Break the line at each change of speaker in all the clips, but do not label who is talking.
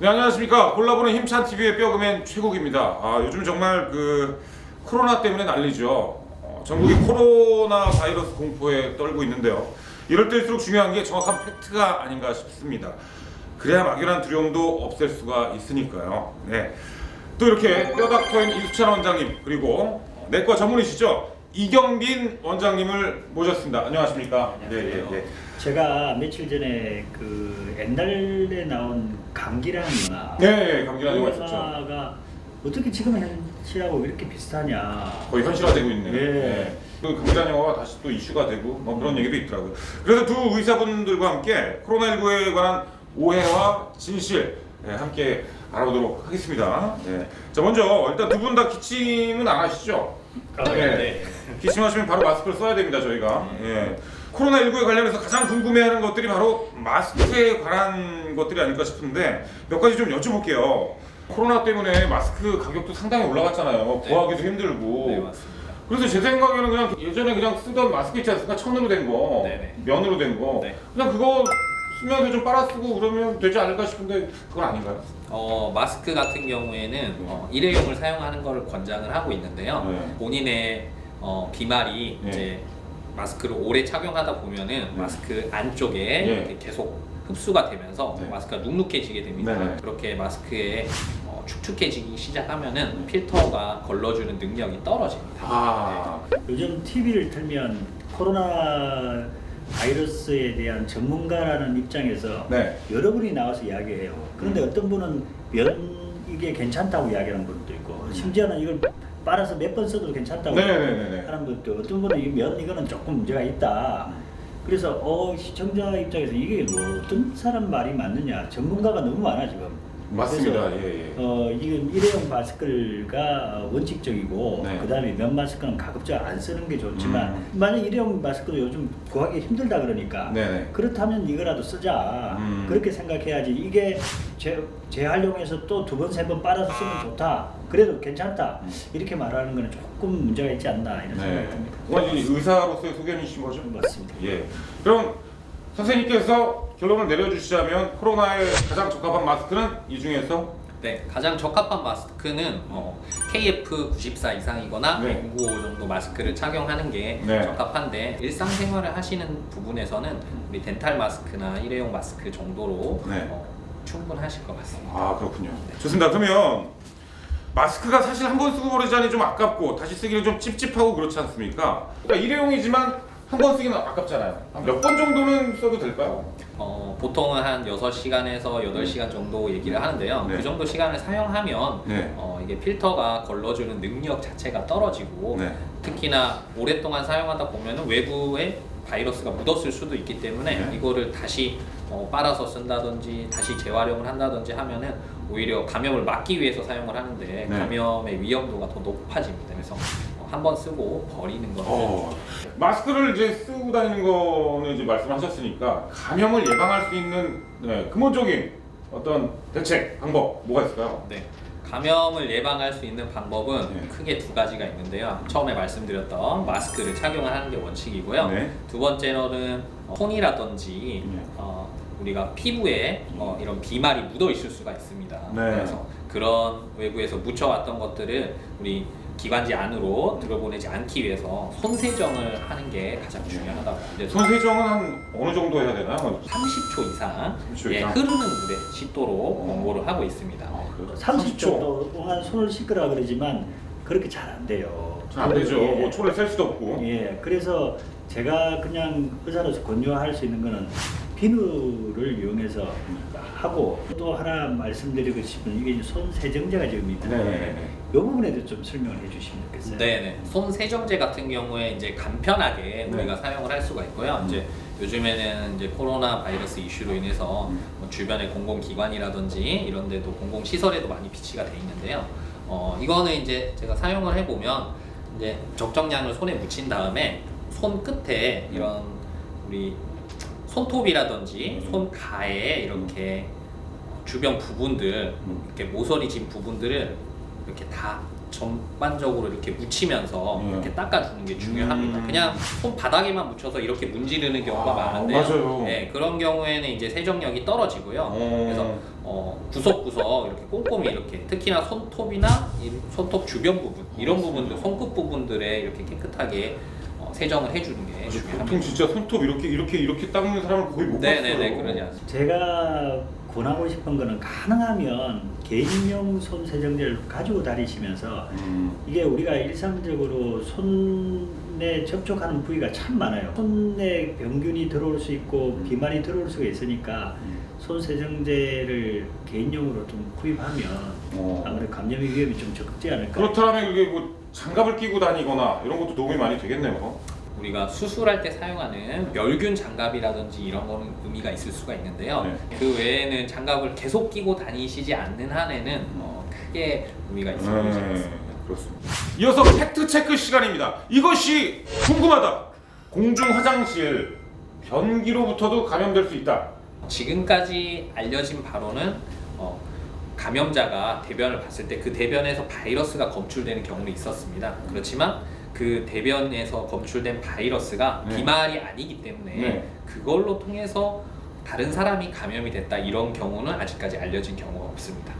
네, 안녕하십니까. 골라보는 힘찬 TV의 뼈그맨 최국입니다. 요즘 정말 코로나 때문에 난리죠. 전국이 코로나 바이러스 공포에 떨고 있는데요. 이럴 때일수록 중요한 게 정확한 팩트가 아닌가 싶습니다. 그래야 막연한 두려움도 없앨 수가 있으니까요. 네. 또 이렇게 뼈닥터인 이수찬 원장님, 그리고 내과 전문의시죠, 이경빈 원장님을 모셨습니다. 안녕하십니까?
안녕하세요. 제가 며칠 전에 옛날에 나온 감기라는 영화,
네, 감기라는 영화
그
있었죠.
영화가 어떻게 지금 현실하고 이렇게 비슷하냐.
거의 현실화되고 있네요.
네.
네. 그 감기라는 영화가 다시 또 이슈가 되고 뭐 그런 얘기도 있더라고요. 그래서 두 의사분들과 함께 코로나19에 관한 오해와 진실, 함께 알아보도록 하겠습니다. 자, 먼저 일단 두 분 다 기침은 안 하시죠?
네.
기침하시면 바로 마스크를 써야 됩니다, 저희가. 코로나19에 관련해서 가장 궁금해하는 것들이 바로 마스크에 관한 것들이 아닐까 싶은데 몇 가지 좀 여쭤볼게요. 코로나 때문에 마스크 가격도 상당히 올라갔잖아요. 구하기도 힘들고.
네, 맞습니다.
그래서 제 생각에는 그냥 예전에 그냥 쓰던 마스크 있지 않습니까? 천으로 된 거,
네네.
면으로 된 거.
네.
그냥 그거 쓰면서 좀 빨아 쓰고 그러면 되지 않을까 싶은데 그건 아닌가요?
마스크 같은 경우에는 일회용을 사용하는 것을 권장을 하고 있는데요.
네.
본인의 비말이
네.
이제 마스크를 오래 착용하다 보면은 마스크 안쪽에
네.
이렇게 계속 흡수가 되면서
네.
마스크가 눅눅해지게 됩니다.
네.
그렇게 마스크에 축축해지기 시작하면은 필터가 걸러주는 능력이 떨어집니다.
요즘 TV를 틀면 코로나 바이러스에 대한 전문가라는 입장에서
네.
여러분이 나와서 이야기해요. 그런데 어떤 분은 이게 괜찮다고 이야기하는 분도 있고, 심지어는 이걸 빨아서 몇 번 써도 괜찮다고
네네네네.
하는 분도, 어떤 분은 이거는 조금 문제가 있다. 그래서 시청자 입장에서 이게 뭐 어떤 사람 말이 맞느냐, 전문가가 너무 많아 지금.
맞습니다.
그래서 지금 일회용 마스크가 원칙적이고,
네.
그다음에 면 마스크는 가급적 안 쓰는 게 좋지만, 만약 일회용 마스크도 요즘 구하기 힘들다 그러니까
네네.
그렇다면 이거라도 쓰자. 그렇게 생각해야지. 이게 재활용해서 또 두 번, 세 번 빨아서 쓰면 좋다, 그래도 괜찮다, 이렇게 말하는 거는 조금 문제가 있지 않나 이런 생각이 듭니다.
그건 이제 의사로서의 소견이신 거죠?
맞습니다.
그럼 선생님께서 결론을 내려주시자면 코로나에 가장 적합한 마스크는 이 중에서?
네, 가장 적합한 마스크는 KF94 이상이거나
네.
N95 정도 마스크를 착용하는 게
네.
적합한데, 일상생활을 하시는 부분에서는 우리 덴탈 마스크나 일회용 마스크 정도로
네.
충분하실 것 같습니다.
그렇군요. 좋습니다. 그러면 마스크가 사실 한 번 쓰고 버리자니 좀 아깝고 다시 쓰기는 좀 찝찝하고 그렇지 않습니까? 그러니까 일회용이지만 한 번 쓰기는 아깝잖아요. 몇 번 정도는 써도 될까요?
보통은 한 6시간에서 8시간 정도 얘기를 하는데요.
네.
그 정도 시간을 사용하면
네.
이게 필터가 걸러주는 능력 자체가 떨어지고,
네.
특히나 오랫동안 사용하다 보면 외부에 바이러스가 묻었을 수도 있기 때문에
네.
이거를 다시 빨아서 쓴다든지 다시 재활용을 한다든지 하면은 오히려 감염을 막기 위해서 사용을 하는데
네.
감염의 위험도가 더 높아집니다. 그래서 한 번 쓰고 버리는 거는
마스크를 이제 쓰고 다니는 거는 이제 말씀하셨으니까 감염을 예방할 수 있는 근본적인 어떤 대책 방법 뭐가 있을까요?
네. 감염을 예방할 수 있는 방법은
네.
크게 두 가지가 있는데요. 처음에 말씀드렸던 마스크를 착용을 하는 게 원칙이고요.
네.
두 번째로는 손이라든지
네.
우리가 피부에 이런 비말이 묻어 있을 수가 있습니다.
네.
그래서 그런 외부에서 묻혀왔던 것들을 우리 기관지 안으로 들어보내지 않기 위해서 손 세정을 하는 게 가장 중요하다고.
손 세정은 한 어느 정도 해야 되나요?
30초 이상,
30초 이상?
흐르는 물에 씻도록 권고를 하고 있습니다.
30초 동안 손을 씻으라 그러지만 그렇게 잘 안 돼요.
잘 안 되죠. 뭐 초를 셀 수도 없고.
그래서 제가 그냥 의사로서 권유할 수 있는 거는 비누를 이용해서 하고, 또 하나 말씀드리고 싶은 이게 손 세정제가 지금 있는데,
네네네.
이 부분에도 좀 설명을 해주시면 좋겠어요.
네네. 손 세정제 같은 경우에 이제 간편하게 우리가 사용을 할 수가 있고요. 이제 요즘에는 이제 코로나 바이러스 이슈로 인해서 뭐 주변의 공공기관이라든지 이런 데도 공공시설에도 많이 비치가 돼 있는데요. 이거는 이제 제가 사용을 해보면 이제 적정량을 손에 묻힌 다음에 손 끝에 이런 우리 손톱이라든지 손가에 이렇게 주변 부분들, 이렇게 모서리 진 부분들을 이렇게 다 전반적으로 이렇게 묻히면서 이렇게 닦아주는 게 중요합니다. 그냥 손 바닥에만 묻혀서 이렇게 문지르는 경우가 많은데요.
맞아요.
네, 그런 경우에는 이제 세정력이 떨어지고요. 그래서 구석구석 이렇게 꼼꼼히 이렇게 특히나 손톱이나 이 손톱 주변 부분 이런 부분들 손끝 부분들에 이렇게 깨끗하게 세정을 해주는 게 중요합니다.
보통 진짜 손톱 이렇게 닦는 사람을 거의 못 봤어요.
네네네 그러지 않습니다.
제가 권하고 싶은 거는 가능하면 개인용 손 세정제를 가지고 다니시면서 이게 우리가 일상적으로 손에 접촉하는 부위가 참 많아요. 손에 병균이 들어올 수 있고 비말이 들어올 수가 있으니까 손 세정제를 개인용으로 좀 구입하면 아무래도 감염 위험이 좀 적지 않을까.
그렇다면 이게 뭐 장갑을 끼고 다니거나 이런 것도 도움이 많이 되겠네요.
우리가 수술할 때 사용하는 멸균 장갑이라든지 이런 거는 의미가 있을 수가 있는데요. 그 외에는 장갑을 계속 끼고 다니시지 않는 한에는 크게 의미가 있을 수 없습니다.
그렇습니다. 이어서 팩트 체크 시간입니다. 이것이 궁금하다. 공중 화장실 변기로부터도 감염될 수 있다.
지금까지 알려진 바로는 감염자가 대변을 봤을 때 그 대변에서 바이러스가 검출되는 경우는 있었습니다. 그렇지만 그 대변에서 검출된 바이러스가 비말이 아니기 때문에 그걸로 통해서 다른 사람이 감염이 됐다 이런 경우는 아직까지 알려진 경우가 없습니다.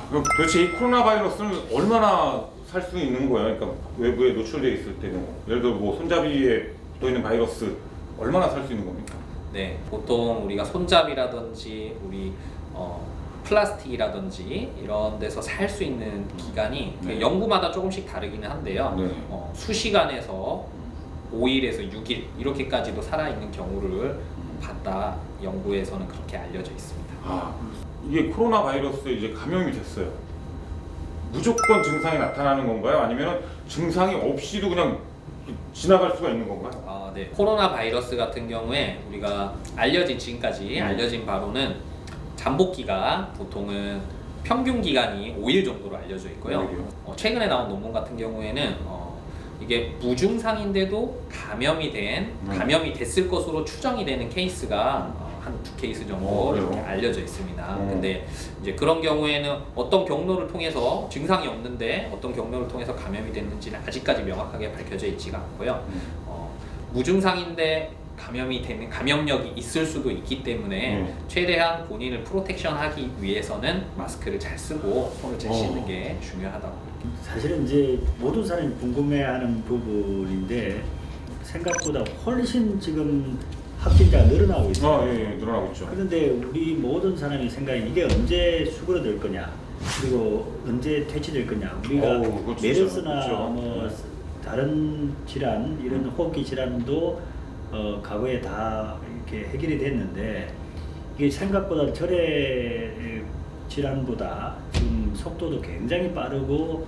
그럼 도대체 이 코로나 바이러스는 얼마나 살 수 있는 거예요? 그러니까 외부에 노출돼 있을 때는 예를 들어 뭐 손잡이에 붙어 있는 바이러스 얼마나 살 수 있는 겁니까?
네, 보통 우리가 손잡이라든지 우리 플라스틱이라든지 이런 데서 살 수 있는 기간이 연구마다 조금씩 다르기는 한데요. 수시간에서 5일에서 6일 이렇게까지도 살아있는 경우를 봤다 연구에서는 그렇게 알려져 있습니다.
이게 코로나 바이러스에 이제 감염이 됐어요. 무조건 증상이 나타나는 건가요? 아니면 증상이 없이도 그냥 지나갈 수가 있는 건가요?
네. 코로나 바이러스 같은 경우에 우리가 지금까지 알려진 바로는 잠복기가 보통은 평균 기간이 5일 정도로 알려져 있고요. 최근에 나온 논문 같은 경우에는 이게 무증상인데도 감염이 됐을 것으로 추정이 되는 케이스가 한 2케이스 정도 이렇게 알려져 있습니다. 근데 이제 그런 경우에는 어떤 경로를 통해서 증상이 없는데 어떤 경로를 통해서 감염이 됐는지는 아직까지 명확하게 밝혀져 있지가 않고요. 무증상인데 감염력이 있을 수도 있기 때문에 최대한 본인을 프로텍션하기 위해서는 마스크를 잘 쓰고 손을 잘 씻는 게 중요하다고.
사실은 이제 모든 사람이 궁금해하는 부분인데 생각보다 훨씬 지금 확진자가 늘어나고 있어요.
늘어나고 있죠.
그런데 우리 모든 사람이 생각이 이게 언제 수그러들 거냐, 그리고 언제 퇴치될 거냐. 우리가 메르스나 뭐 다른 질환, 이런 호흡기 질환도 과거에 다 이렇게 해결이 됐는데 이게 생각보다 절의 질환보다 지금 속도도 굉장히 빠르고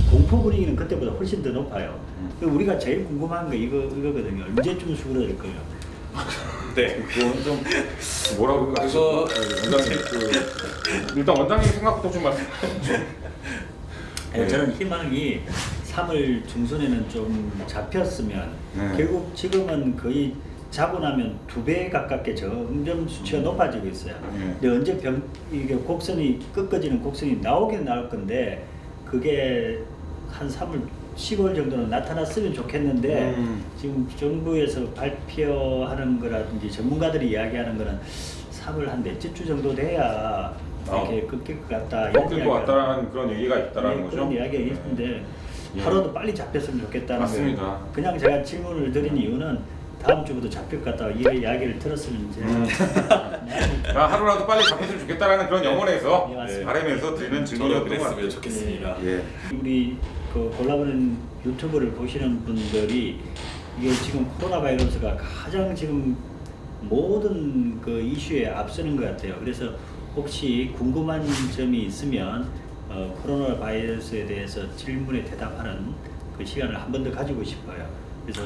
공포 분위기는 그때보다 훨씬 더 높아요. 우리가 제일 궁금한 거 이거거든요. 언제쯤 수그러들 거예요?
네, 그건 좀 뭐라고 하시죠? 원장님, 일단 원장님 생각부터 좀 말씀해 주세요.
저는 희망이 3월 중순에는 좀 잡혔으면 결국 지금은 거의 자고 나면 2배 가깝게 점점 수치가 높아지고 있어요. 근데 언제 이게 곡선이 꺾어지는 곡선이 나오긴 나올 건데 그게 한 3월 10월 정도는 나타났으면 좋겠는데 지금 정부에서 발표하는 거라든지 전문가들이 이야기하는 거는 3월 한 넷째 주 정도 돼야 이렇게 꺾일 것 같다.
꺾일 것 같다라는 그런 얘기가 있다라는 거죠.
그런 이야기가 있는데 하루도 빨리 잡혔으면 좋겠다는
맞습니다.
거예요. 그냥 제가 질문을 드린 이유는 다음 주부터 잡힐 것 같다 이 이야기를 들었으면 이제
하루라도 빨리 잡혔으면 좋겠다라는 그런 영혼에서
네,
바람에서 드리는 질문이었던 것 같아요.
좋겠습니다.
우리 골라보는 유튜브를 보시는 분들이 이게 지금 코로나 바이러스가 가장 지금 모든 그 이슈에 앞서는 것 같아요. 그래서 혹시 궁금한 점이 있으면 코로나 바이러스에 대해서 질문에 대답하는 그 시간을 한 번 더 가지고 싶어요. 그래서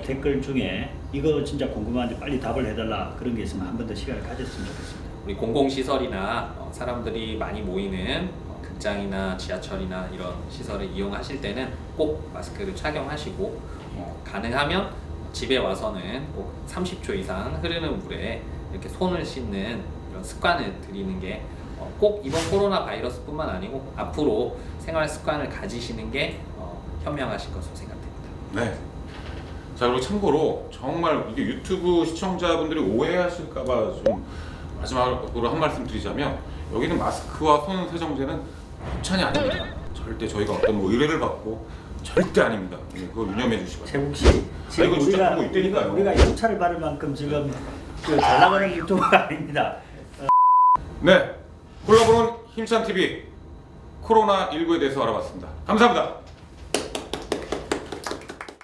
댓글 중에 이거 진짜 궁금한데 빨리 답을 해달라 그런 게 있으면 한 번 더 시간을 가졌으면 좋겠습니다.
우리 공공시설이나 사람들이 많이 모이는 극장이나 지하철이나 이런 시설을 이용하실 때는 꼭 마스크를 착용하시고 가능하면 집에 와서는 꼭 30초 이상 흐르는 물에 이렇게 손을 씻는 이런 습관을 들이는 게 꼭 이번 코로나 바이러스뿐만 아니고 앞으로 생활 습관을 가지시는 게 현명하실 것으로 생각됩니다.
네. 자, 그리고 참고로 정말 이게 유튜브 시청자분들이 오해하실까봐 좀 마지막으로 한 말씀 드리자면, 여기는 마스크와 손 세정제는 협찬이 아닙니다. 절대 저희가 어떤 뭐 의뢰를 받고 절대 아닙니다. 네, 그거 유념해 주시기 바랍니다.
최국 씨, 지금
이거 진짜 하고 있다니까요.
우리가 협찬을 받을 만큼 지금 잘 나가는 유튜브가 아닙니다.
네, 콜라보는 힘찬 TV 코로나19에 대해서 알아봤습니다. 감사합니다.